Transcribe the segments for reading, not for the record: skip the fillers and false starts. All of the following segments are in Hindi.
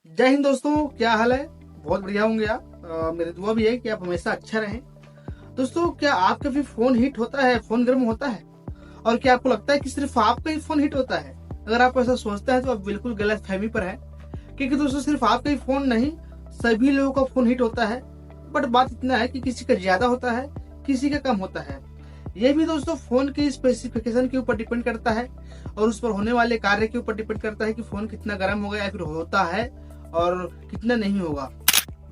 जय हिंद दोस्तों, क्या हाल है। बहुत बढ़िया होंगे आप। मेरी दुआ भी है कि आप हमेशा अच्छा रहें। दोस्तों, क्या आपका भी फोन हीट होता है, फोन गर्म होता है? और क्या आपको लगता है कि सिर्फ आपका ही फोन हीट होता है? अगर आप ऐसा सोचते हैं तो आप बिल्कुल गलत फहमी पर है, क्योंकि दोस्तों सिर्फ आपका ही फोन नहीं, सभी लोगों का फोन हीट होता है। बट बात इतना है कि किसी का ज्यादा होता है, किसी का कम होता है। ये भी दोस्तों फोन की स्पेसिफिकेशन के ऊपर डिपेंड करता है और उस पर होने वाले कार्य के ऊपर डिपेंड करता है कि फोन कितना गर्म होगा या फिर होता है और कितना नहीं होगा।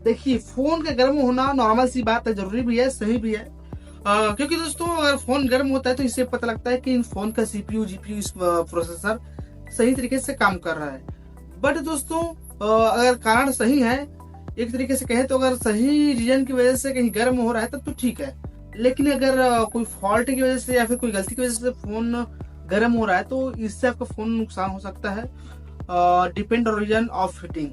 देखिए, फोन का गर्म होना नॉर्मल सी बात है, जरूरी भी है, सही भी है। क्योंकि दोस्तों अगर फोन गर्म होता है तो इससे पता लगता है कि इन फोन का सीपीयू जीपीयू प्रोसेसर सही तरीके से काम कर रहा है। बट दोस्तों अगर कारण सही है, एक तरीके से कहें तो अगर सही रीजन की वजह से कहीं गर्म हो रहा है तब तो ठीक है। लेकिन अगर कोई फॉल्ट की वजह से या फिर कोई गलती की वजह से फोन गर्म हो रहा है तो इससे आपका फोन नुकसान हो सकता है। Depend on reason of heating.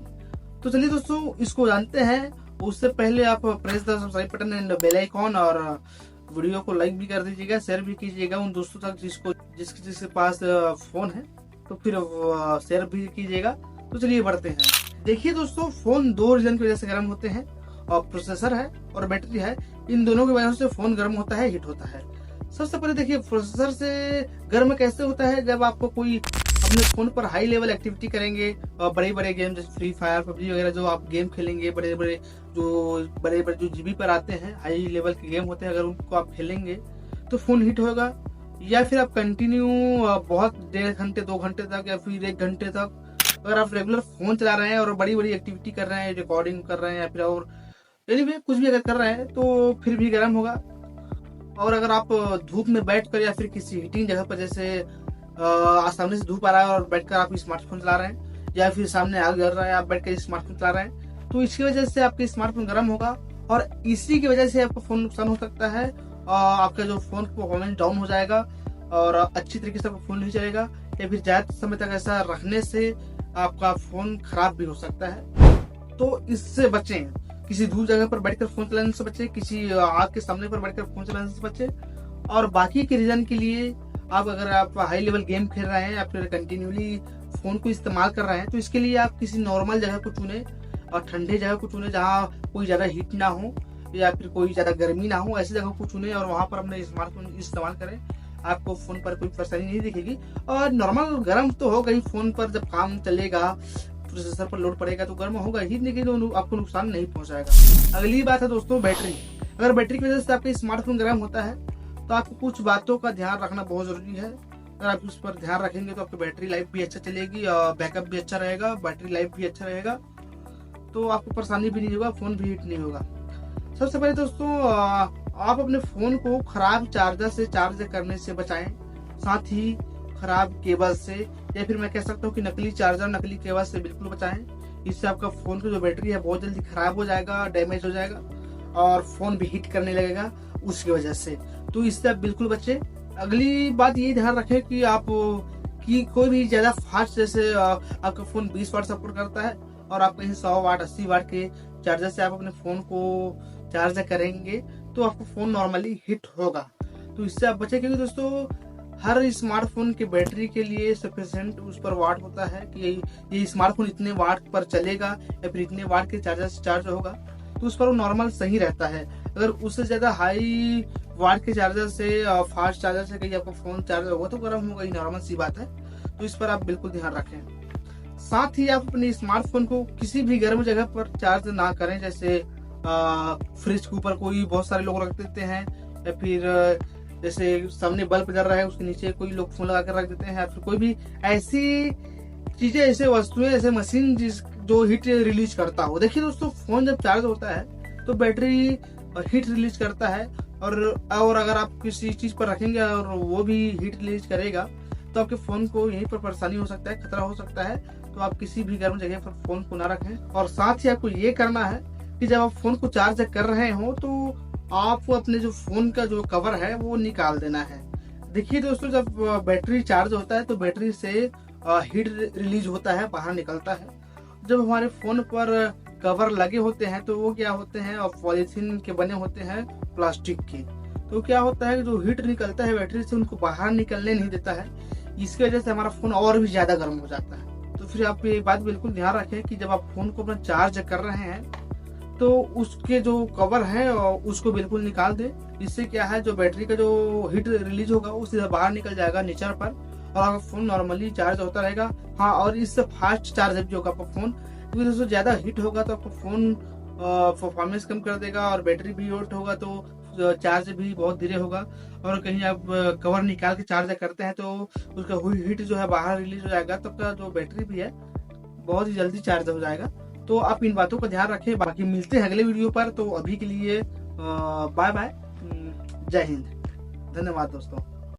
तो चलिए दोस्तों इसको जानते हैं। उससे पहले आप press the subscribe button and bell icon और वीडियो को लाइक भी कर दीजिएगा, शेयर भी कीजिएगा उन दोस्तों तक जिसके पास फोन है, तो फिर शेयर भी कीजिएगा। तो चलिए बढ़ते हैं। देखिए दोस्तों, फोन दो रीजन की वजह से गर्म होते हैं, और प्रोसेसर है और बैटरी है। इन दोनों की वजह से फोन गर्म होता है, हीट होता है। सबसे पहले देखिए, प्रोसेसर से गर्म कैसे होता है। जब आपको कोई अपने फोन पर हाई लेवल एक्टिविटी करेंगे, बड़े बड़े गेम जैसे फ्री फायर पबजी वगैरह जो आप गेम खेलेंगे, बड़े बड़े जो जीबी पर आते हैं, हाई लेवल के गेम होते हैं, अगर उनको आप खेलेंगे तो फोन हीट होगा। या फिर आप कंटिन्यू बहुत 1.5 घंटे 2 घंटे तक या फिर 1 घंटे तक अगर आप रेगुलर फोन चला रहे हैं और बड़ी बड़ी एक्टिविटी कर रहे हैं, रिकॉर्डिंग कर रहे हैं या फिर और एनीवे कुछ भी अगर कर रहे हैं तो फिर भी गर्म होगा। और अगर आप धूप में बैठकर या फिर किसी हीटिंग जगह पर, जैसे सामने से धूप आ रहा है और बैठकर आप स्मार्टफोन चला रहे हैं, या फिर सामने आग जल रहा है आप बैठकर स्मार्टफोन चला रहे हैं, तो इसकी वजह से आपके स्मार्टफोन गर्म होगा और इसी की वजह से आपका फोन नुकसान हो सकता है। आपका जो फोन परफॉर्मेंस डाउन हो जाएगा और अच्छी तरीके से आपका फोन नहीं चलेगा, या फिर ज्यादा समय तक ऐसा रखने से आपका फोन खराब भी हो सकता है। तो इससे बचें, किसी धूप जगह पर बैठकर फोन चलाने से बचें, किसी आग के सामने पर बैठकर फोन चलाने से बचें। और बाकी के रीजन के लिए अगर आप हाई लेवल गेम खेल रहे हैं या फिर कंटिन्यूली फोन को इस्तेमाल कर रहे हैं, तो इसके लिए आप किसी नॉर्मल जगह को चुने और ठंडे जगह को चुने जहाँ कोई ज्यादा हीट ना हो या फिर कोई ज्यादा गर्मी ना हो, ऐसी जगह को चुने और वहां पर अपने स्मार्टफोन इस्तेमाल करें। आपको फोन पर कोई परेशानी नहीं दिखेगी। और नॉर्मल गर्म तो होगा ही, फोन पर जब काम चलेगा, प्रोसेसर पर लोड पड़ेगा तो गर्म होगा ही, लेकिन आपको नुकसान नहीं पहुंचाएगा। अगली बात है दोस्तों बैटरी। अगर बैटरी की वजह से आपका स्मार्टफोन गर्म होता है तो आपको कुछ बातों का ध्यान रखना बहुत जरूरी है। अगर आप उस पर ध्यान रखेंगे तो आपकी बैटरी लाइफ भी अच्छा चलेगी और बैकअप भी अच्छा रहेगा, बैटरी लाइफ भी अच्छा रहेगा, तो आपको परेशानी भी नहीं होगा, फोन भी हीट नहीं होगा। सबसे पहले दोस्तों आप अपने फोन को खराब चार्जर से चार्ज करने से बचाएं, साथ ही खराब केबल से, या फिर मैं कह सकता हूँ कि नकली चार्जर नकली केबल से बिल्कुल बचाएं। इससे आपका फोन की जो बैटरी है बहुत जल्दी खराब हो जाएगा, डैमेज हो जाएगा और फोन भी हीट करने लगेगा उसकी वजह से। तो इससे आप बिल्कुल बचे। अगली बात ये ध्यान रखें कि आप कोई भी ज्यादा फास्ट, जैसे आपका फोन 20 वाट सपोर्ट करता है और आप कहीं 100 वाट 80 वाट के चार्जर से आप अपने फोन को चार्ज करेंगे तो आपका फोन नॉर्मली हिट होगा। तो इससे आप बचे, क्योंकि दोस्तों हर स्मार्टफोन की बैटरी के लिए सफिशिएंट उस पर वाट होता है कि ये स्मार्टफोन इतने वाट पर चलेगा या फिर इतने वाट के चार्जर से चार्ज होगा, तो उस पर वो नॉर्मल सही रहता है। अगर उससे ज्यादा हाई वाट के चार्जर से फास्ट चार्जर से कहीं आपका फोन चार्ज होगा तो गर्म होगा, ये नॉर्मल सी बात है। तो इस पर आप बिल्कुल ध्यान रखें। साथ ही आप अपने स्मार्टफोन को किसी भी गर्म जगह पर चार्ज ना करें, जैसे फ्रिज के ऊपर कोई बहुत सारे लोग रख देते हैं, या फिर जैसे सामने बल्ब जल रहा है उसके नीचे कोई लोग फोन लगा कर रख देते हैं, या फिर कोई भी ऐसी चीजें, ऐसे वस्तुएं, ऐसे मशीन जो हीट रिलीज करता हो। देखिए दोस्तों, फोन जब चार्ज होता है तो बैटरी हीट रिलीज करता है, और अगर आप किसी चीज पर रखेंगे और वो भी हीट रिलीज करेगा तो आपके फोन को यहीं पर परेशानी हो सकता है, खतरा हो सकता है। तो आप किसी भी गर्म जगह पर फोन को ना रखें। और साथ ही आपको ये करना है कि जब आप फोन को चार्ज कर रहे हो तो आपको अपने जो फोन का जो कवर है वो निकाल देना है। देखिए दोस्तों, जब बैटरी चार्ज होता है तो बैटरी से हीट रिलीज होता है, बाहर निकलता है। जब हमारे फोन पर कवर लगे होते हैं तो वो क्या होते हैं, और पॉलीथीन के बने होते हैं, प्लास्टिक के, तो क्या होता है जो हीट निकलता है बैटरी से उनको बाहर निकलने नहीं देता है। इसकी वजह से हमारा फोन और भी ज्यादा गर्म हो जाता है। तो फिर आप ये बात बिल्कुल ध्यान रखें कि जब आप फोन को अपना चार्ज कर रहे हैं तो उसके जो कवर है उसको बिल्कुल निकाल दें। इससे क्या है, जो बैटरी का जो हीट रिलीज होगा वो सीधा बाहर निकल जाएगा नेचर पर, और आपका फोन नॉर्मली चार्ज होता रहेगा। हाँ, और इससे फास्ट चार्ज भी होगा आपका फोन, क्योंकि दोस्तों ज्यादा हीट होगा तो आपका फोन परफॉर्मेंस कम कर देगा, और बैटरी भी हीट होगा तो चार्ज भी बहुत धीरे होगा। और कहीं आप कवर निकाल के चार्ज करते हैं तो उसका हीट जो है बाहर रिलीज हो जाएगा, तो आपका जो बैटरी भी है बहुत ही जल्दी चार्ज हो जाएगा। तो आप इन बातों का ध्यान रखें। बाकी मिलते हैं अगले वीडियो पर, तो अभी के लिए बाय बाय, जय हिंद, धन्यवाद दोस्तों।